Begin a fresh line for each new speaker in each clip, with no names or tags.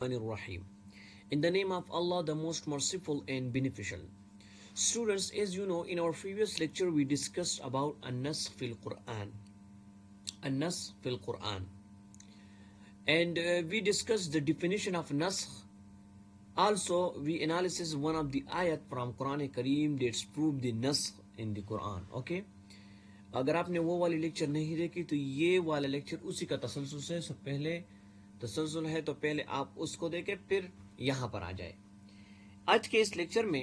Rahim. In the name of Allah, the most merciful and beneficial. Students, as you know, in our previous lecture we discussed about An-Nas fil Quran. An-Nas fil Quran. And we discussed the definition of Nas. Also, we analysis one of the ayat from Quran Kareem that's prove the Nas in the Quran. Okay? اگر آپ نے وہ والی lecture نہیں دیکھی تو یہ والا لیکچر اسی کا تسلسل ہے. سب پہلے تسلسل ہے تو پہلے آپ اس کو دیکھیں پھر یہاں پر آ جائے. آج کے اس لیکچر میں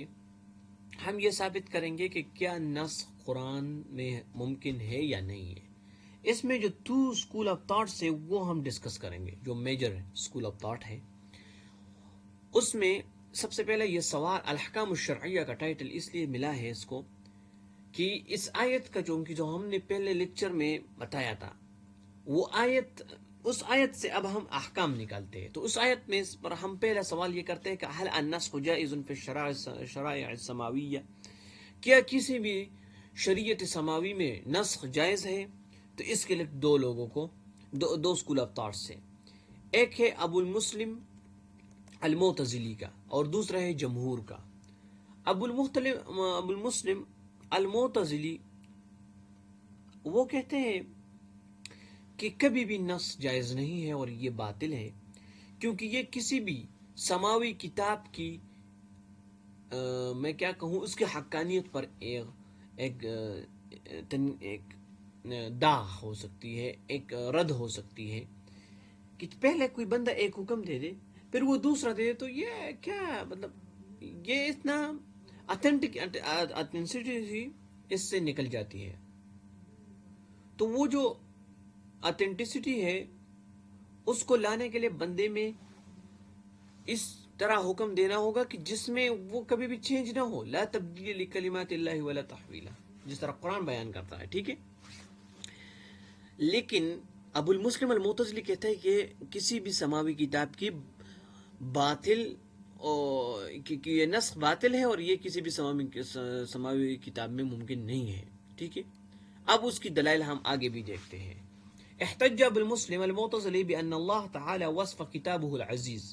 ہم یہ ثابت کریں گے کہ کیا نسخ قرآن میں ممکن ہے یا نہیں ہے. اس میں جو 2 اسکول آف تھاٹس ہے وہ ہم ڈسکس کریں گے. جو میجر اسکول آف تھاٹ ہے اس میں سب سے پہلے یہ سوال الاحکام الشرعیہ کا ٹائٹل اس لیے ملا ہے اس کو کہ اس آیت کا جو ہم نے پہلے لیکچر میں بتایا تھا وہ آیت اس آیت سے اب ہم احکام نکالتے ہیں. تو اس آیت میں اس پر ہم پہلا سوال یہ کرتے ہیں کہ هل النسخ جائز فی الشرائع السماویہ, کیا کسی بھی شریعت سماوی میں نسخ جائز ہے؟ تو اس کے لیے دو لوگوں کو دو اسکول آف تھاٹس ہیں. ایک ہے ابو المسلم المعتزلی کا اور دوسرا ہے جمہور کا. ابو المسلم المعتزلی وہ کہتے ہیں کہ کبھی بھی نسخ جائز نہیں ہے اور یہ باطل ہے, کیونکہ یہ کسی بھی سماوی کتاب کی میں کیا کہوں اس کی حقانیت پر ایک داغ ہو سکتی ہے, ایک رد ہو سکتی ہے. کہ پہلے کوئی بندہ ایک حکم دے دے پھر وہ دوسرا دے دے تو یہ کیا مطلب یہ اتنا اتھینٹسٹی اس سے نکل جاتی ہے. تو وہ جو اتھینٹسٹی ہے اس کو لانے کے لیے بندے میں اس طرح حکم دینا ہوگا کہ جس میں وہ کبھی بھی چینج نہ ہو. لا تبدیل لکلمات اللہ ولا تحویلا, جس طرح قرآن بیان کرتا ہے. ٹھیک ہے, لیکن ابو المسلم المعتزلی کہتا ہے کہ کسی بھی سماوی کتاب کی باطل کہ یہ نسخ باطل ہے اور یہ کسی بھی سماوی کتاب میں ممکن نہیں ہے. ٹھیک ہے, اب اس کی دلائل ہم آگے بھی دیکھتے ہیں. احتج ابو المسلم المعتزلی بان اللہ تعالی وصف کتابہ العزیز,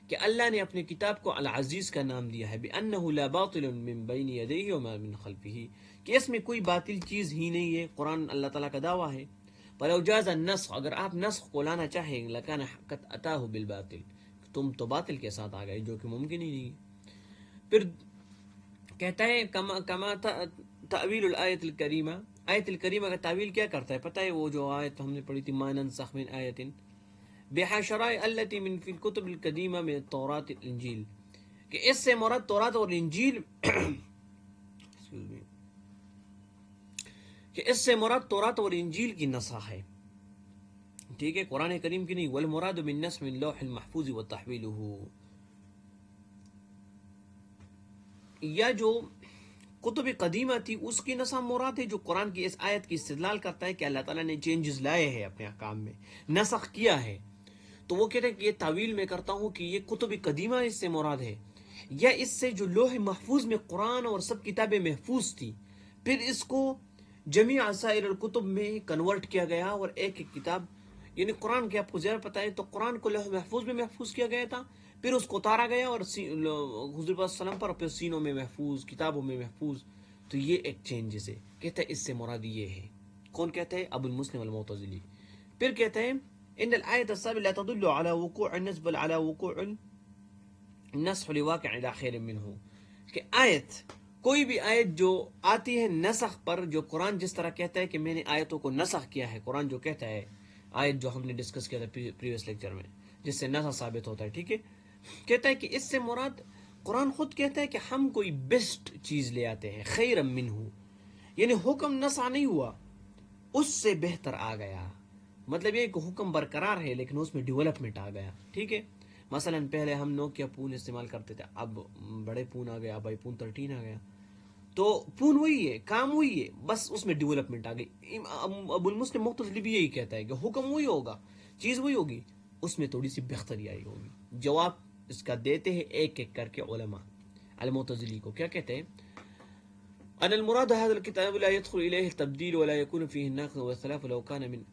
کہ اللہ نے اپنے کتاب کو العزیز کا نام دیا ہے. بانہ لا باطل من بین یدیہ وما من خلفہ, کہ اس میں کوئی باطل چیز ہی نہیں ہے. قرآن اللہ تعالیٰ کا دعویٰ ہے. فلو جاز النسخ, اگر آپ نسخ کو لانا چاہیں لکان قد اتاہ بالباطل, تم تو باطل کے ساتھ آ گئے جو کہ ممکن ہی نہیں ہے. پھر کہتا ہے کما تعویل الآیت الکریمہ, آیت الکریمہ کا تعویل کیا کرتا ہے پتہ ہے؟ وہ جو آیت ہم نے پڑھی تھی ما ننسخ من آیت بحشرائع التي من في الكتب القدیمہ من التوراۃ الانجیل, کہ اس سے مراد تورات اور انجیل کہ اس سے مراد تورات اور انجیل کی نسخ ہے. ٹھیک ہے, قرآن کریم کی نہیں. والمراد بالنسخ من لوح المحفوظ وتحویلہ, یا جو کتب قدیمہ تھی اس کی نسخ مراد ہے, جو قرآن کی اس آیت کی استدلال کرتا ہے کہ اللہ تعالیٰ نے چینجز لائے ہیں اپنے احکام میں, نسخ کیا ہے. تو وہ کہتے ہیں کہ یہ تعویل میں کرتا ہوں کہ یہ کتب قدیمہ اس سے مراد ہے, یا اس سے جو لوح محفوظ میں قرآن اور سب کتابیں محفوظ تھی پھر اس کو جمیع سائر الکتب میں کنورٹ کیا گیا اور ایک ایک کتاب, یعنی قرآن کے آپ کو زیادہ پتہ ہے تو قرآن کو لوح محفوظ میں محفوظ کیا گیا تھا, پھر اس کو اتارا گیا اور حضور صلی اللہ علیہ وسلم پر پھر سینوں میں محفوظ, کتابوں میں محفوظ. تو یہ ایک چینجز ہے. کہتا ہے اس سے مراد یہ ہے. کون کہتا ہے؟ ابو المسلم المعتزلی. پھر کہتے ہیں ان الآیت السابقہ لا تدل على وقوع النسخ بل على وقوع النسخ لواقع الى خیر منه, کہ آیت کوئی بھی آیت جو آتی ہے نسخ پر, جو قرآن جس طرح کہتا ہے کہ میں نے آیتوں کو نسخ کیا ہے, قرآن جو کہتا ہے آیت جو ہم نے ڈسکس کیا تھا پریویس لیکچر میں جس سے نسخ ثابت ہوتا ہے. ٹھیک ہے, کہتا ہے کہ اس سے مراد قرآن خود کہتا ہے کہ ہم کوئی بیسٹ چیز لے آتے ہیں, خیر منہ, یعنی حکم نسخ نہیں ہوا, اس سے بہتر آ گیا. مطلب یہ کہ حکم برقرار ہے لیکن اس میں ڈیولپمنٹ آ گیا. ٹھیک ہے, مثلا پہلے ہم نوکیا فون استعمال کرتے تھے, اب بڑے فون آ گیا, اب آئی فون 13 آ گیا. تو فون وہی ہے, کام وہی ہے, بس اس میں ڈیولپمنٹ آ گئی. ابو المسلم معتزلی بھی یہی کہتا ہے کہ حکم وہی ہوگا, چیز وہی ہوگی, اس میں تھوڑی سی بہتری آئی ہوگی. جواب اس کا دیتے ہیں ایک ایک کر کے علماء. المعتزلی کو کیا کہتے ہیں؟ ان المراد هذا الكتاب لا يدخل اليه التبديل ولا يكون فيه النقض والخلاف لو كان من,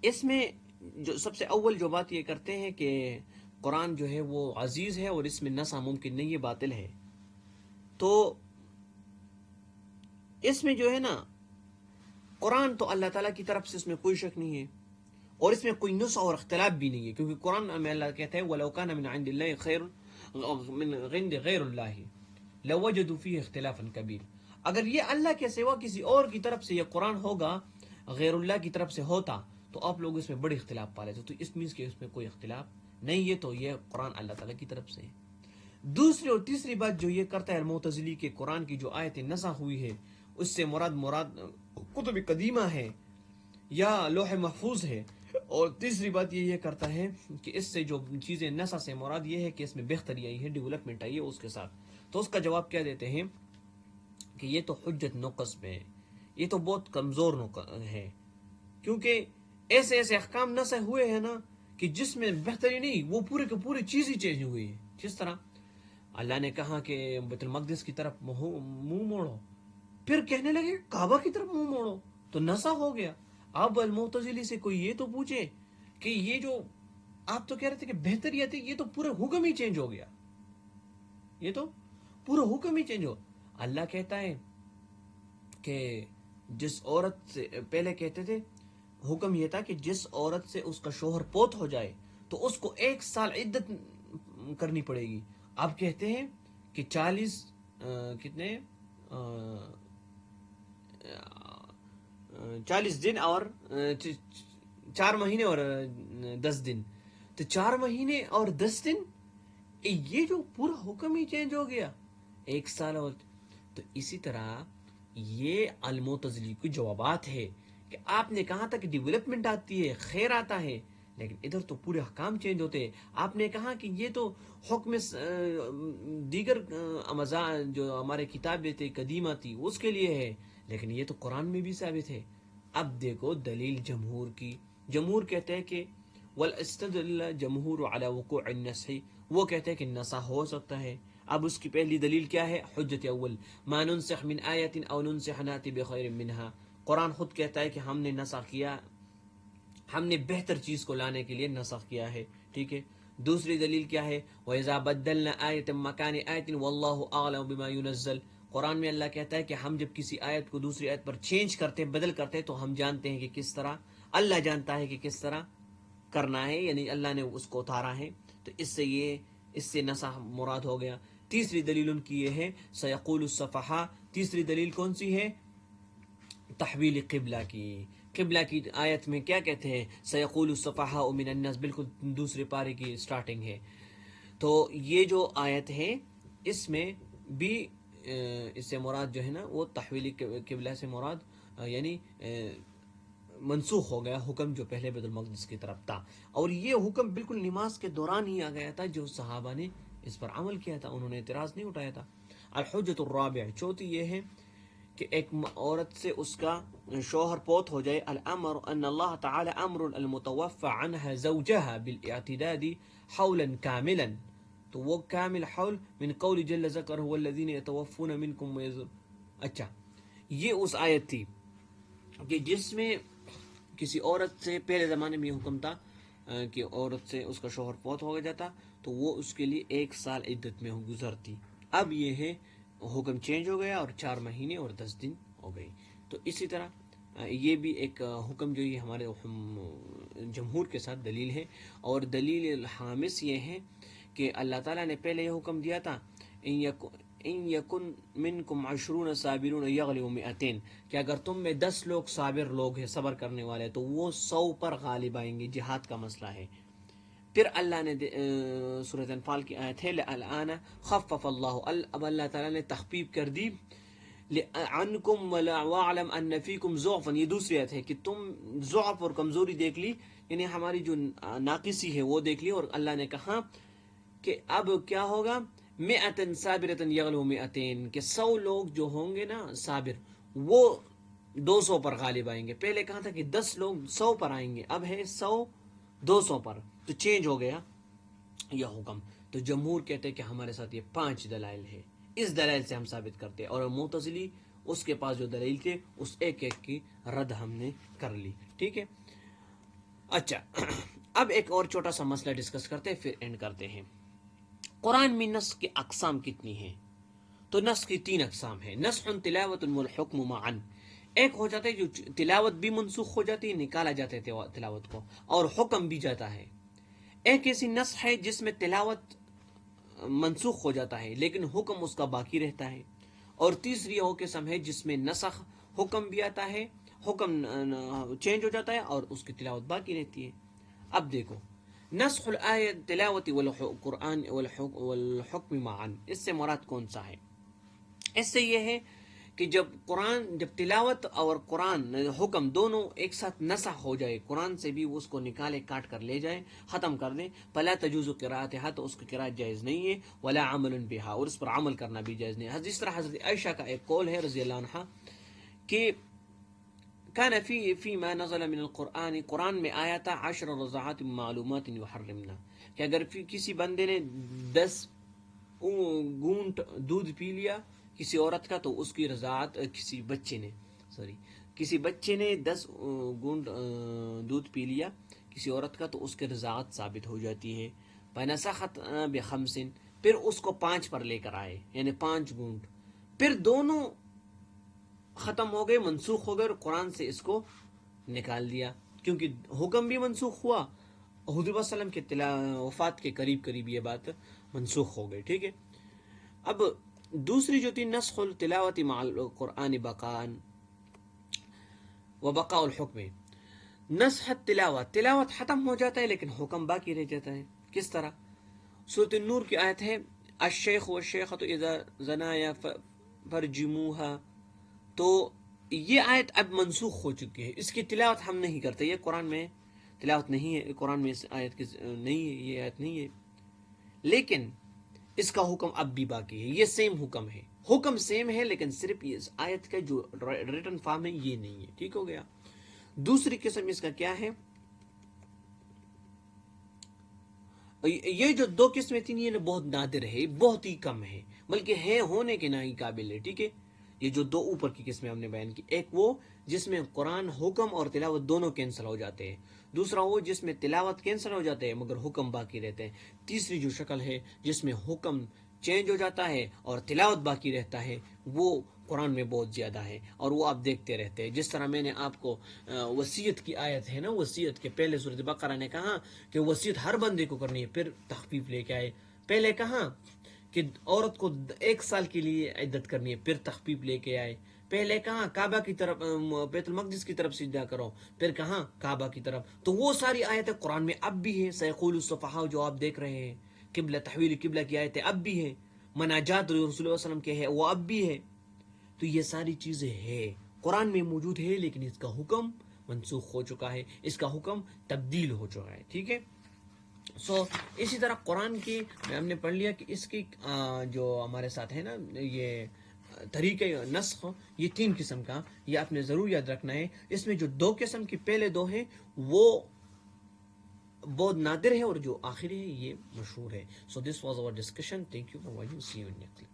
اس میں جو سب سے اول جو بات یہ کرتے ہیں کہ قرآن جو ہے وہ عزیز ہے اور اس میں نسخ ممکن نہیں، یہ باطل ہے. تو اس میں جو ہے نا قرآن تو اللہ تعالیٰ کی طرف سے اس میں کوئی شک نہیں ہے، اور اس میں کوئی نسخ اور اختلاف بھی نہیں ہے، کیونکہ قرآن میں اللہ کہتا ہے وَلَوْ كَانَ مِنْ عِنْدِ اللَّهِ خَيْرٌ مِنْ عِنْدِ غَيْرِ اللَّهِ لَوَجَدُوا فِيهِ اخْتِلَافًا كَبِيرًا. اگر یہ اللہ کے سوا کسی اور کی طرف سے یہ قرآن ہوگا، غیر اللہ کی طرف سے ہوتا، تو آپ لوگ اس میں بڑے اختلاف پا لیتے. تو اس مینس کہ اس میں کوئی اختلاف نہیں ہے، تو یہ قرآن اللہ تعالیٰ کی طرف سے ہے. دوسری اور تیسری بات جو یہ کرتا ہے المعتزلی کے قرآن کی جو آیت نسخ ہوئی ہے اس سے مراد کتب قدیمہ ہے یا لوح محفوظ ہے. اور تیسری بات یہ کرتا ہے کہ اس سے جو چیزیں نسخ سے مراد یہ ہے کہ اس میں بہتری آئی ہے، ڈیولپمنٹ آئی ہے اس کے ساتھ. تو اس کا جواب کیا دیتے ہیں کہ یہ تو حجت نقص میں ہے، یہ تو بہت کمزور ہے، کیونکہ ایسے ایسے احکام نسخ ہوئے ہیں نا کہ جس میں بہتری نہیں، وہ پورے کے پورے چیز ہی چینج ہوئی ہے. جس طرح اللہ نے کہا کہ بیت المقدس کی طرف منہ موڑو، پھر کہنے لگے کعبہ کی طرف منہ موڑو، تو نسخ ہو گیا. اب المعتزلی سے کوئی یہ تو پوچھے کہ یہ جو آپ تو کہہ رہے تھے کہ بہتری آتی، یہ تو پورا حکم ہی چینج ہو گیا، یہ تو پورا حکم ہی چینج ہو. اللہ کہتا ہے کہ جس عورت سے پہلے کہتے تھے حکم یہ تھا کہ جس عورت سے اس کا شوہر پوت ہو جائے تو اس کو 1 سال عدت کرنی پڑے گی. اب کہتے ہیں کہ 40 کتنے 40 دن اور 4 مہینے اور 10 دن. تو 4 مہینے اور 10 دن یہ جو پورا حکم ہی چینج ہو گیا، 1 سال اور. تو اسی طرح یہ المعتزلی کی جوابات ہے کہ آپ نے کہا تھا کہ ڈیولپمنٹ آتی ہے، خیر آتا ہے، لیکن ادھر تو پورے حکام چینج ہوتے ہیں. آپ نے کہا کہ یہ تو حکم دیگر جو ہمارے کتابیں تھے قدیمہ تھی اس کے لیے ہے، لیکن یہ تو قرآن میں بھی ثابت ہے. اب دیکھو دلیل جمہور کی، جمہور کہتے ہیں کہ والاستدل جمہور علی وقوع النسخ، وہ کہتے ہیں کہ نسخ ہو سکتا ہے. اب اس کی پہلی دلیل کیا ہے؟ حجت اول ما ننسخ من آیت او ننسخ ناتی بخیر منها. قرآن خود کہتا ہے کہ ہم نے نسخ کیا، ہم نے بہتر چیز کو لانے کے لیے نسخ کیا ہے. ٹھیک ہے. دوسری دلیل کیا ہے؟ وَإِذَا بَدَّلْنَا آیَةً مَّكَانِ آیَةٍ وَاللَّهُ أَعْلَمُ بِمَا يُنَزِّلُ. قرآن میں اللہ کہتا ہے کہ ہم جب کسی آیت کو دوسری آیت پر چینج کرتے، بدل کرتے، تو ہم جانتے ہیں کہ کس طرح، اللہ جانتا ہے کہ کس طرح کرنا ہے، یعنی اللہ نے اس کو اتارا ہے. تو اس سے نسخ مراد ہو گیا. تیسری دلیل ان کی یہ ہے سیقول الصفحاء. تیسری دلیل کون سی ہے؟ تحویل قبلہ کی. قبلہ کی آیت میں کیا کہتے ہیں؟ سیقول الصفحاء من الناس، بالکل دوسرے پارے کی سٹارٹنگ ہے. تو یہ جو آیت ہے اس میں بھی اس سے مراد جو ہے نا وہ تحویل قبلہ سے مراد یعنی منسوخ ہو گیا حکم جو پہلے بیت المقدس کی طرف تھا. اور یہ حکم بالکل نماز کے دوران ہی آ گیا تھا، جو صحابہ نے اس پر عمل کیا تھا، انہوں نے اعتراض نہیں اٹھایا تھا. الحجت الرابع، چوتھی یہ ہے کہ ایک عورت سے اس کا شوہر پوت ہو جائے. الامر ان اللہ تعالی امر المتوفى عنها زوجها بالاعتداد حولا كاملا. تو وہ کامل حول من قول جل ذکر هو الذين يتوفون منكم ويذرون. اچھا، یہ اس آیت تھی کہ جس میں کسی عورت سے پہلے زمانے میں یہ حکم تھا کہ عورت سے اس کا شوہر فوت ہو جاتا تو وہ اس کے لیے 1 سال عدت میں گزرتی. اب یہ ہے حکم چینج ہو گیا اور 4 مہینے اور 10 دن ہو گئی. تو اسی طرح یہ بھی ایک حکم جو یہ ہمارے جمہور کے ساتھ دلیل ہے. اور دلیل الخامس یہ ہے کہ اللہ تعالیٰ نے پہلے یہ حکم دیا تھا ان یکن منکم 20 صابرون یغلبوا 200، کہ اگر تم میں 10 لوگ صابر لوگ ہیں، صبر کرنے والے، تو وہ 100 پر غالب آئیں گے. جہاد کا مسئلہ ہے. پھر اللہ نے سورۃ انفال کی آیت ہے الآن خفف اللہ، اب اللہ تعالیٰ نے تخفیف کر دی عنکم واعلم ان فیکم ضعفا. یہ دوسری آیت ہے کہ تم ضعف اور کمزوری دیکھ لی، یعنی ہماری جو ناقصی ہے وہ دیکھ لی. اور اللہ نے کہا کہ اب کیا ہوگا؟ 100 صابرۃ یغلبوا 200، کہ 100 لوگ جو ہوں گے نا صابر وہ 200 پر غالب آئیں گے. پہلے کہا تھا کہ 10 لوگ 100 پر آئیں گے، اب ہے 100 200 پر. تو چینج ہو گیا یہ حکم. تو جمہور کہتے ہیں کہ ہمارے ساتھ یہ 5 دلائل ہے، اس دلائل سے ہم ثابت کرتے ہیں. اور معتزلی اس کے پاس جو دلیل تھے اس ایک ایک کی رد ہم نے کر لی. ٹھیک ہے. اچھا اب ایک اور چھوٹا سا مسئلہ ڈسکس کرتے ہیں پھر اینڈ کرتے ہیں. قرآن میں نسخ کی اقسام کتنی ہیں؟ تو نسخ کی 3 اقسام ہیں. نسخ تلاوت والحکم معا. ایک ہو جاتا ہے جو تلاوت بھی منسوخ ہو جاتی ہے، نکالا جاتا ہے تلاوت کو، اور حکم بھی جاتا ہے. ایک ایسی نسخ ہے جس میں تلاوت منسوخ ہو جاتا ہے لیکن حکم اس کا باقی رہتا ہے. اور تیسری وہ قسم ہے جس میں نسخ حکم بھی آتا ہے، حکم چینج ہو جاتا ہے اور اس کی تلاوت باقی رہتی ہے. اب دیکھو نسخ الآیت تلاوت والقرآن والحکم معا، اس سے مراد کون سا ہے؟ اس سے یہ ہے کہ جب تلاوت اور قرآن حکم دونوں ایک ساتھ نسخ ہو جائے، قرآن سے بھی اس کو نکالے کاٹ کر لے جائیں، ختم کر دیں، فلا تجوز قراءتها، تو اس کی قراءت جائز نہیں ہے، ولا عمل بها، اور اس پر عمل کرنا بھی جائز نہیں ہے. جس طرح حضرت عائشہ کا ایک قول ہے رضی اللہ عنہ کہ كان فيما نزل من القرآن، قرآن میں آیا تھا 10 رضعات معلومات يحرمنا، کہ اگر کسی بندے نے 10 گونٹ دودھ پی لیا کسی عورت کا، تو اس کی رضاعت کسی بچے نے 10 گونٹ دودھ پی لیا کسی عورت کا، تو اس کی رضاعت ثابت ہو جاتی ہے. فنسخت بخمس، پھر اس کو 5 پر لے کر آئے، یعنی 5 گونٹ، پھر دونوں ختم ہو گئے، منسوخ ہو گئے، اور قرآن سے اس کو نکال دیا، کیونکہ حکم بھی منسوخ ہوا، حضور صلی اللہ علیہ وسلم کے وفات کے قریب یہ بات منسوخ ہو گئی. ٹھیک ہے. اب دوسری جو تھی نسخ التلاوت مع القرآن بقان و بقاء الحکم. نسخ تلاوت ختم ہو جاتا ہے لیکن حکم باقی رہ جاتا ہے. کس طرح؟ سورۃ النور کی آیت ہے الشیخ والشیخۃ اذا زنایا فرجموها، تو یہ آیت اب منسوخ ہو چکی ہے، اس کی تلاوت ہم نہیں کرتے، یہ قرآن میں تلاوت نہیں ہے، قرآن میں اس آیت کی نہیں ہے، یہ آیت نہیں ہے، لیکن اس کا حکم اب بھی باقی ہے. یہ سیم حکم ہے، حکم سیم ہے، لیکن صرف اس آیت کا جو ریٹن فارم ہے یہ نہیں ہے. ٹھیک ہو گیا. دوسری قسم اس کا کیا ہے؟ یہ جو 2 قسمیں تھیں یہ بہت نادر ہے، بہت ہی کم ہے، بلکہ ہے ہونے کے نہ ہی قابل ہے. ٹھیک ہے. یہ جو 2 اوپر کی قسمیں ہم نے بیان کی، ایک وہ جس میں قرآن حکم اور تلاوت دونوں کینسل ہو جاتے ہیں، دوسرا وہ جس میں تلاوت کینسل ہو جاتے ہیں مگر حکم باقی رہتے ہیں، تیسری جو شکل ہے جس میں حکم چینج ہو جاتا ہے اور تلاوت باقی رہتا ہے، وہ قرآن میں بہت زیادہ ہے، اور وہ آپ دیکھتے رہتے ہیں. جس طرح میں نے آپ کو وصیت کی آیت ہے نا، وصیت کے پہلے سورۃ بقرہ نے کہا کہ وصیت ہر بندے کو کرنی ہے، پھر تخفیف لے کے آئے. پہلے کہا کہ عورت کو 1 سال کے لیے عدت کرنی ہے، پھر تخفیف لے کے آئے. پہلے کہاں کعبہ کی طرف، بیت المقدس کی طرف سجدہ کرو، پھر کہاں کعبہ کی طرف. تو وہ ساری آیتیں قرآن میں اب بھی ہیں. سیقول الصفحاء جو آپ دیکھ رہے ہیں، قبلہ تحویل قبلہ کی آیتیں اب بھی ہیں، مناجات رسول اللہ صلی اللہ علیہ وسلم کے ہیں وہ اب بھی ہے. تو یہ ساری چیزیں ہیں قرآن میں موجود ہے، لیکن اس کا حکم منسوخ ہو چکا ہے، اس کا حکم تبدیل ہو چکا ہے. ٹھیک ہے. اسی طرح قرآن کی ہم نے پڑھ لیا کہ اس کی جو ہمارے ساتھ ہے نا یہ طریقہ نسخ، یہ 3 قسم کا، یہ آپ نے ضرور یاد رکھنا ہے. اس میں جو 2 قسم کی پہلے 2 ہیں وہ بہت نادر ہے، اور جو آخری ہے یہ مشہور ہے. So this was our discussion. Thank you for watching. See you in next.